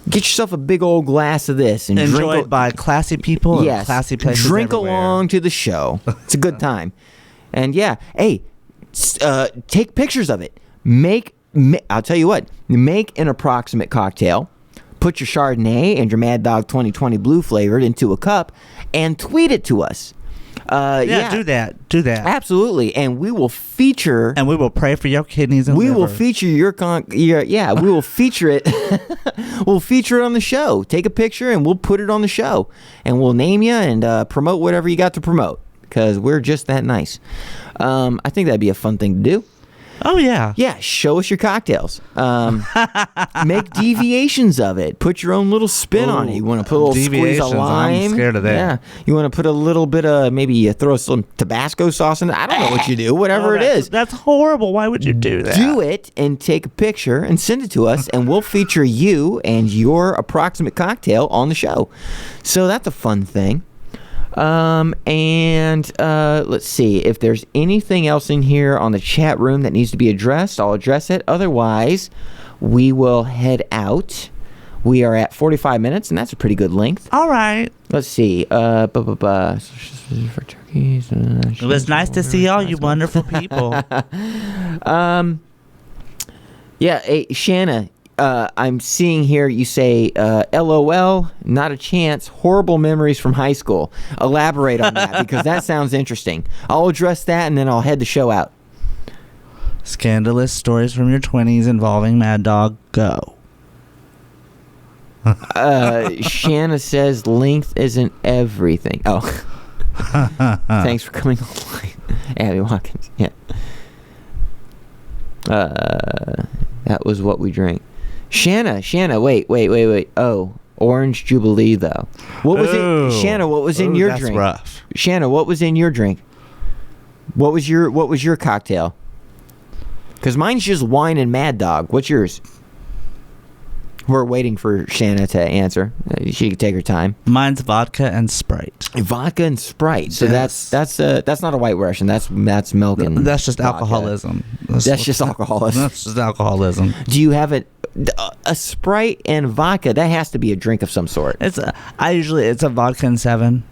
Get yourself a big old glass of this and Enjoyed by classy people. Yes, And classy places drink everywhere. along to the show. It's a good time. And yeah, hey, take pictures of it. I'll tell you what. Make an approximate cocktail. Put your Chardonnay and your Mad Dog 2020 Blue flavored into a cup, and tweet it to us. Do that. Absolutely, and we will feature. And we will pray for your kidneys and We liver. will feature we will feature it. We'll feature it on the show. Take a picture and we'll put it on the show, and we'll name you and promote whatever you got to promote because we're just that nice. I think that'd be a fun thing to do. Oh yeah. Yeah, show us your cocktails. Make deviations of it. Put your own little spin on it. You want to put a little squeeze of deviations, lime. I'm scared of that. Yeah. You want to put a little bit of, maybe you throw some Tabasco sauce in it. I don't know what you do. Whatever it is. That's horrible. Why would you do that? Do it and take a picture and send it to us, and we'll feature you and your approximate cocktail on the show. So that's a fun thing. Let's see if there's anything else in here on the chat room that needs to be addressed. I'll address it. Otherwise, we will head out. We are at 45 minutes, and that's a pretty good length. All right. Let's see. For turkeys. It was nice to see all you wonderful people. Yeah, hey, Shanna. I'm seeing here you say, LOL, not a chance, horrible memories from high school. Elaborate on that because that sounds interesting. I'll address that and then I'll head the show out. Scandalous stories from your 20s involving Mad Dog. Go. Shanna says length isn't everything. Oh. Thanks for coming online. Abby Watkins. Yeah. That was what we drank. Shanna, wait. Oh, Orange Jubilee though. What was it? Shanna, what was in your that's drink? Rough. Shanna, what was in your drink? What was your cocktail? Because mine's just wine and Mad Dog. What's yours? We're waiting for Shanna to answer. She can take her time. Mine's vodka and Sprite. Vodka and Sprite. So Yes. that's not a White Russian. That's milk and That's just vodka. alcoholism. That's just alcoholism. That's just alcoholism. Do you have a Sprite and vodka? That has to be a drink of some sort. It's a vodka and 7.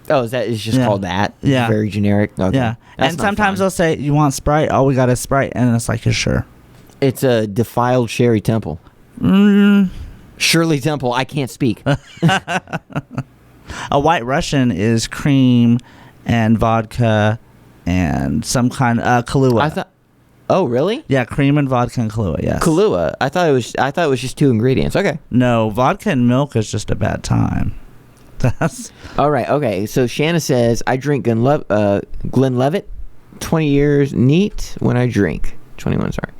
Oh, it's just called that? Yeah. Very generic? Okay. Yeah. That's And not sometimes fun. they'll say, "You want Sprite? Oh, we got a Sprite." And it's like, "Yeah, sure." It's a defiled Sherry Temple. Shirley Temple, I can't speak. A White Russian is cream and vodka and some kind of Kahlua. I thought. Oh, really? Yeah, cream and vodka and Kahlua. Yes. Kahlua. I thought it was just 2 ingredients. Okay. No, vodka and milk is just a bad time. That's All right. Okay. So Shanna says I drink Glenlivet, 20 years neat when I drink. 21. Sorry.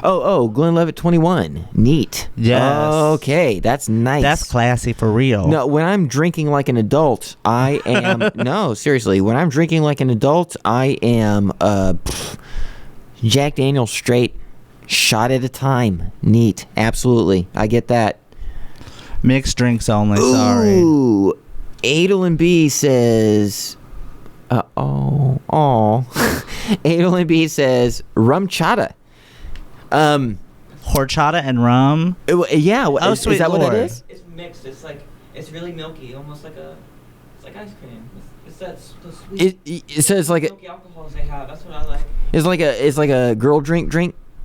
Oh, Glenlivet 21. Neat. Yes. Okay, that's nice. That's classy for real. No, when I'm drinking like an adult, I am no, seriously. When I'm drinking like an adult, I am Jack Daniel's straight, shot at a time. Neat. Absolutely. I get that. Mixed drinks only. Sorry. Ooh. Adel B says Adel B says rum chata. Horchata and rum. Yeah. Oh, is sweet that what Lord. that is? It's mixed. It's really milky, almost like it's like ice cream. It's that the sweet It says like milky alcohols they have. That's what I like. it's like a girl drink.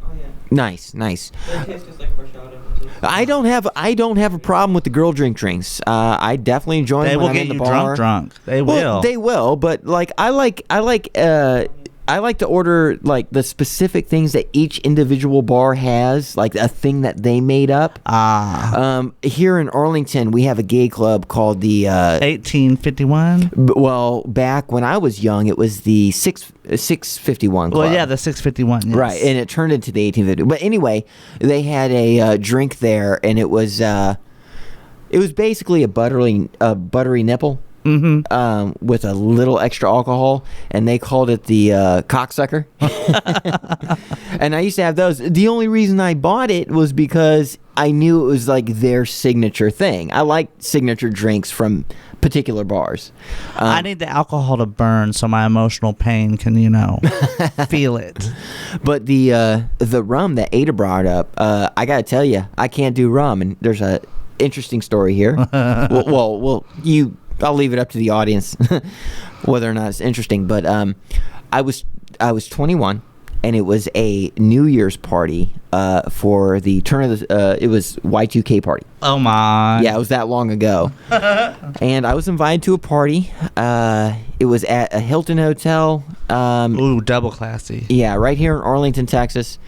Oh yeah. Nice. But it tastes just like horchata. Which is, I don't have a problem with the girl drinks. I definitely enjoy They them will when I'm get in you the bar. drunk. They Well, will. they will, but like I like to order like the specific things that each individual bar has, like a thing that they made up. Here in Arlington, we have a gay club called the 1851. well, back when I was young, it was the 651 club. Well, yeah, the 651. Yes. Right, and it turned into the 1850. But anyway, they had a drink there, and it was basically a buttery nipple. with a little extra alcohol, and they called it the cocksucker. And I used to have those. The only reason I bought it was because I knew it was like their signature thing. I like signature drinks from particular bars. I need the alcohol to burn so my emotional pain can, feel it. But the rum that Ada brought up, I gotta tell you, I can't do rum, and there's a interesting story here. I'll leave it up to the audience whether or not it's interesting. But I was 21, and it was a New Year's party for the turn of the. It was Y2K party. Oh my! Yeah, it was that long ago. And I was invited to a party. It was at a Hilton hotel. Ooh, double classy. Yeah, right here in Arlington, Texas.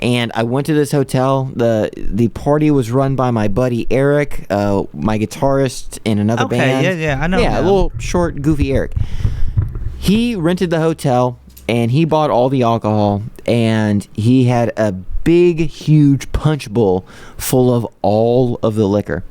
And I went to this hotel. The party was run by my buddy Eric, my guitarist in another band. Yeah, I know. Yeah, a little short, goofy Eric. He rented the hotel, and he bought all the alcohol, and he had a big, huge punch bowl full of all of the liquor.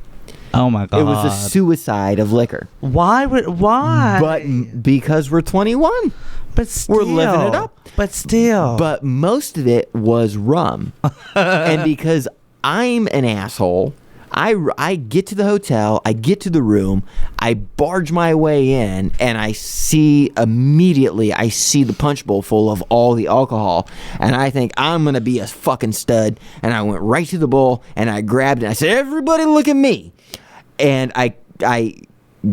Oh my God! It was a suicide of liquor. Why? But because we're 21. But still, we're living it up. But still. But most of it was rum. And because I'm an asshole, I get to the hotel, I get to the room, I barge my way in, and I see the punch bowl full of all the alcohol. And I think I'm going to be a fucking stud. And I went right to the bowl, and I grabbed it, and I said, "Everybody look at me." And I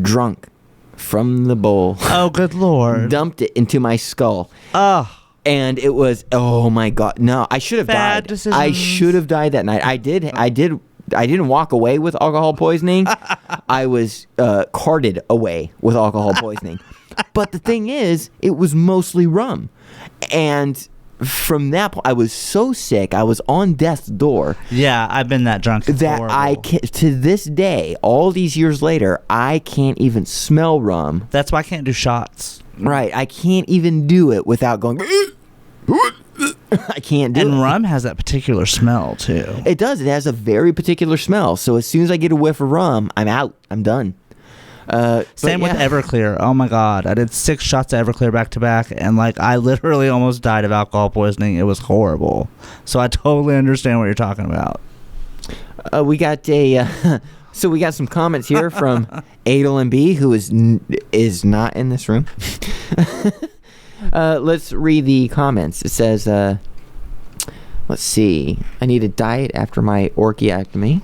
drunk from the bowl. Oh, good Lord. Dumped it into my skull. Oh. And it was, oh my God. No, I should have died. Decisions. I should have died that night. I didn't walk away with alcohol poisoning. I was carted away with alcohol poisoning. But the thing is, it was mostly rum. And from that point, I was so sick. I was on death's door. Yeah, I've been that drunk. It's that horrible. To this day, all these years later, I can't even smell rum. That's why I can't do shots. Right, I can't even do it without going. I can't do it. And rum has that particular smell too. It does. It has a very particular smell. So as soon as I get a whiff of rum, I'm out. I'm done. Same with Everclear. Oh my God, I did 6 shots of Everclear back to back, and I literally almost died of alcohol poisoning. It was horrible. So I totally understand what you're talking about. We got so we got some comments here from Adel and B, who is not in this room. Let's read the comments. It says, let's see. I need a diet after my orchiectomy.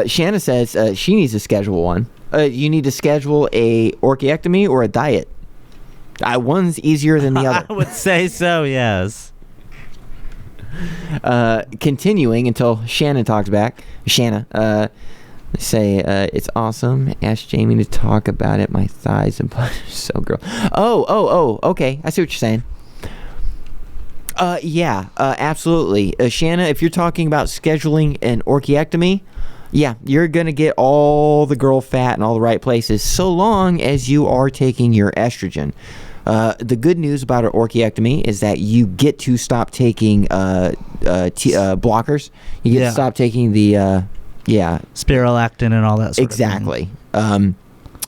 Shanna says she needs to schedule one. You need to schedule a orchiectomy or a diet. One's easier than the other. I would say so, yes. Continuing until Shannon talks back. Shanna, say it's awesome. Ask Jamie to talk about it. My thighs and butt are so gross. Oh. Okay, I see what you're saying. Yeah, absolutely. Shanna, if you're talking about scheduling an orchiectomy, yeah, you're gonna get all the girl fat in all the right places, so long as you are taking your estrogen. The good news about an orchiectomy is that you get to stop taking blockers. You get to stop taking the spirulactin and all that sort exactly. of thing.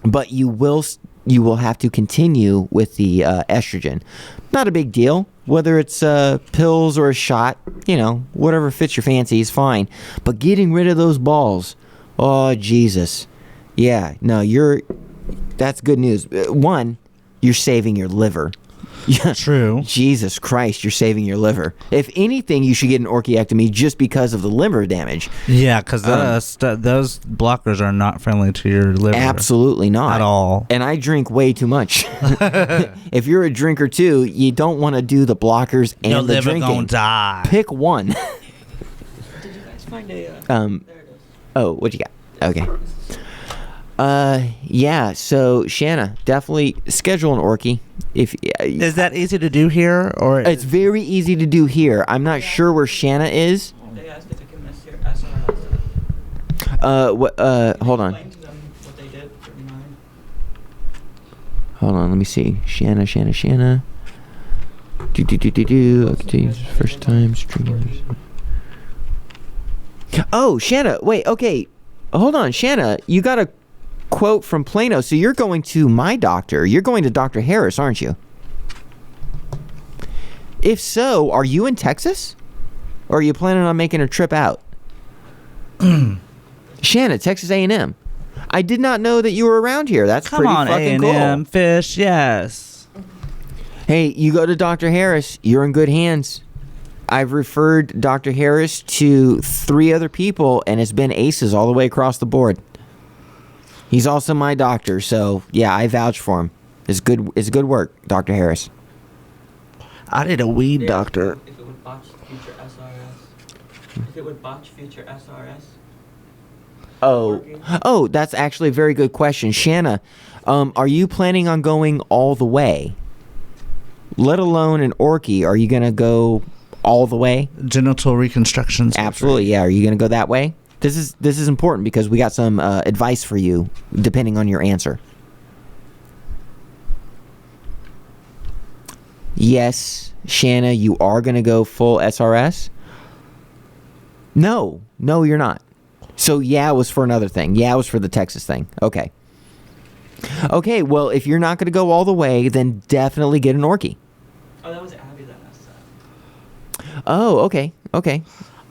But you will have to continue with the estrogen. Not a big deal. Whether it's pills or a shot, whatever fits your fancy is fine. But getting rid of those balls, oh Jesus, yeah, no, that's good news. One, you're saving your liver. Yeah, true. Jesus Christ, you're saving your liver. If anything, you should get an orchiectomy just because of the liver damage. Yeah, because those blockers are not friendly to your liver. Absolutely not. At all. And I drink way too much. If you're a drinker too, you don't want to do the blockers and your the liver drinking. Gonna die. Pick one. Did you guys find a... there it is. Oh, what you got? Okay. Yeah, so Shanna, definitely schedule an orky. Is that easy to do here, or it's very easy to do here. I'm not sure where Shanna is. They asked if I can miss your SRS. Hold on. Explain to them what they did for mine. Hold on, let me see. Shanna. Okay, first time streamers. Oh, Shanna, wait, okay. Hold on, Shanna, you gotta quote from Plano. So you're going to my doctor. You're going to Dr. Harris, aren't you? If so, are you in Texas? Or are you planning on making a trip out? Shanna, Texas A&M. I did not know that you were around here. That's Come pretty on, fucking A&M cool. fish, yes. Hey, you go to Dr. Harris. You're in good hands. I've referred Dr. Harris to 3 other people, and it's been aces all the way across the board. He's also my doctor, so yeah, I vouch for him. It's good work, Dr. Harris. I need a weed doctor. If it would botch future SRS. If it would botch future SRS. Oh, that's actually a very good question. Shanna, are you planning on going all the way? Let alone an orky, are you going to go all the way? Genital reconstruction surgery. Absolutely, yeah. Are you going to go that way? This is important because we got some advice for you depending on your answer. Yes, Shanna, you are going to go full SRS? No, you're not. So yeah, it was for another thing. Yeah, it was for the Texas thing. Okay. Okay, well, if you're not going to go all the way, then definitely get an orky. Oh, that was Abby that asked that. Oh, okay.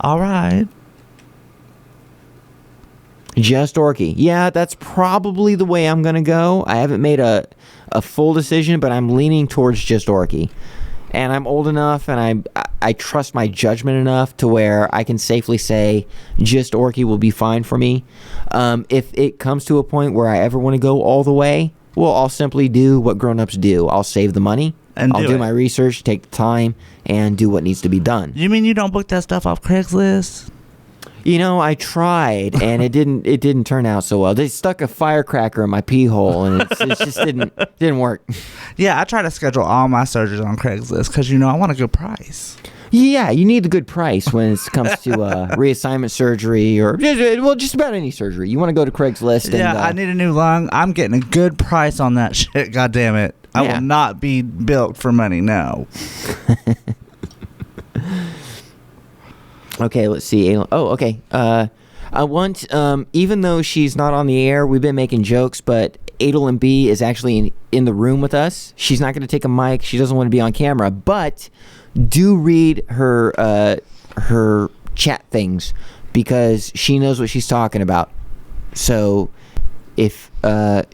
All right. Just orky. Yeah, that's probably the way I'm going to go. I haven't made a full decision, but I'm leaning towards just orky. And I'm old enough and I trust my judgment enough to where I can safely say just orky will be fine for me. If it comes to a point where I ever want to go all the way, well, I'll simply do what grown-ups do. I'll save the money. And I'll do do it. my research, take the time, and do what needs to be done. You mean you don't book that stuff off Craigslist? You know, I tried, and it didn't turn out so well. They stuck a firecracker in my pee hole, and it just didn't work. Yeah, I try to schedule all my surgeries on Craigslist because, I want a good price. Yeah, you need a good price when it comes to reassignment surgery or just about any surgery. You want to go to Craigslist. Yeah, and, I need a new lung. I'm getting a good price on that shit. God damn it. I Yeah. will not be bilked for money. No. Okay, let's see. Oh, okay. I want, even though she's not on the air, we've been making jokes, but Adel and B is actually in the room with us. She's not going to take a mic. She doesn't want to be on camera, but do read her chat things because she knows what she's talking about. So if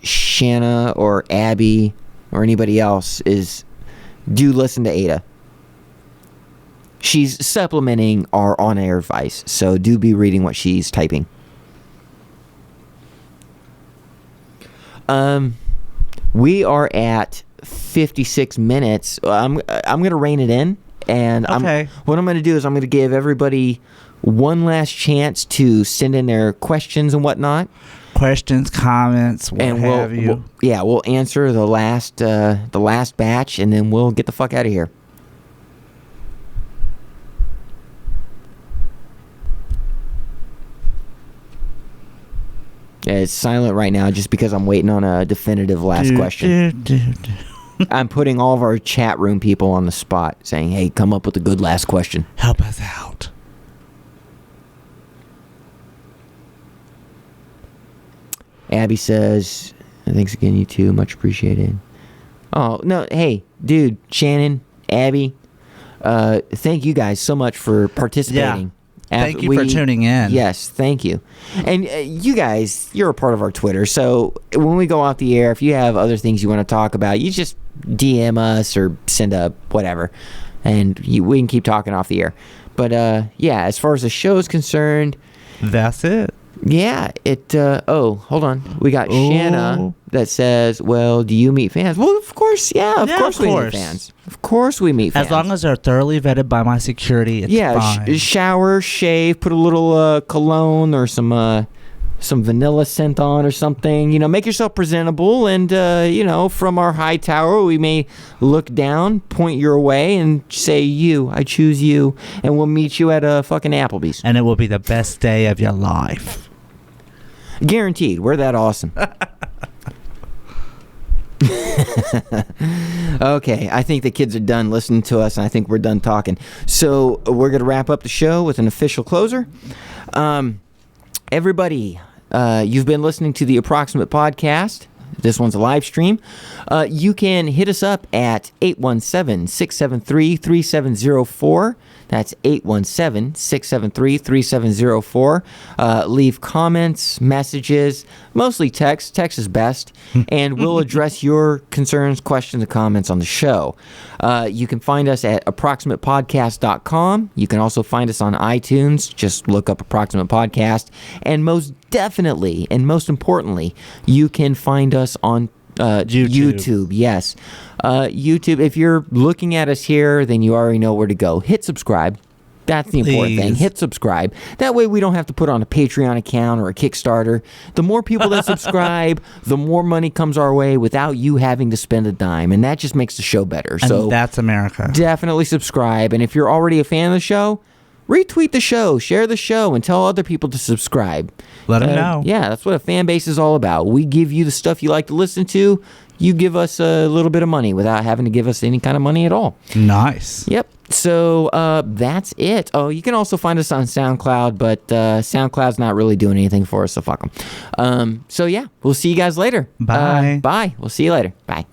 Shanna or Abby or anybody else do listen to Ada. She's supplementing our on-air advice, so do be reading what she's typing. We are at 56 minutes. I'm gonna rein it in, and Okay. what I'm gonna do is I'm gonna give everybody one last chance to send in their questions and whatnot, Questions, comments, what and have you. we'll answer the last batch, and then we'll get the fuck out of here. Yeah, it's silent right now just because I'm waiting on a definitive last question. I'm putting all of our chat room people on the spot saying, hey, come up with a good last question. Help us out. Abby says, thanks again, you too. Much appreciated. Oh, no. Hey, dude, Shannon, Abby, thank you guys so much for participating. Thank you for tuning in. Yes, thank you. And you guys, you're a part of our Twitter. So when we go off the air, if you have other things you want to talk about, you just DM us or send a whatever. And we can keep talking off the air. But yeah, as far as the show is concerned, That's it. yeah, hold on. We got Shanna that says, well, do you meet fans? Well, of course, of course we meet fans. Of course we meet fans. As long as they're thoroughly vetted by my security, it's fine. Shower, shave, put a little cologne or some vanilla scent on or something. Make yourself presentable. And, from our high tower, we may look down, point your way, and say, I choose you. And we'll meet you at a fucking Applebee's. And it will be the best day of your life. Guaranteed. We're that awesome. Okay, I think the kids are done listening to us, and I think we're done talking. So we're going to wrap up the show with an official closer. Everybody, You've been listening to the Approximate Podcast. This one's a live stream. You can hit us up at 817-673-3704. That's 817-673-3704. Leave comments, messages, mostly text. Text is best. And we'll address your concerns, questions, and comments on the show. You can find us at approximatepodcast.com. You can also find us on iTunes. Just look up Approximate Podcast. And most definitely, and most importantly, you can find us on YouTube. Yes. YouTube, if you're looking at us here, then you already know where to go. Hit subscribe. That's the important thing. Hit subscribe. That way we don't have to put on a Patreon account or a Kickstarter. The more people that subscribe, the more money comes our way without you having to spend a dime. And that just makes the show better. And so that's America. Definitely subscribe. And if you're already a fan of the show, retweet the show, share the show, and tell other people to subscribe. Let them know. Yeah, that's what a fan base is all about. We give you the stuff you like to listen to. You give us a little bit of money without having to give us any kind of money at all. Nice. Yep. So that's it. Oh, you can also find us on SoundCloud, but SoundCloud's not really doing anything for us, so fuck them. So yeah, we'll see you guys later. Bye. Bye. We'll see you later. Bye.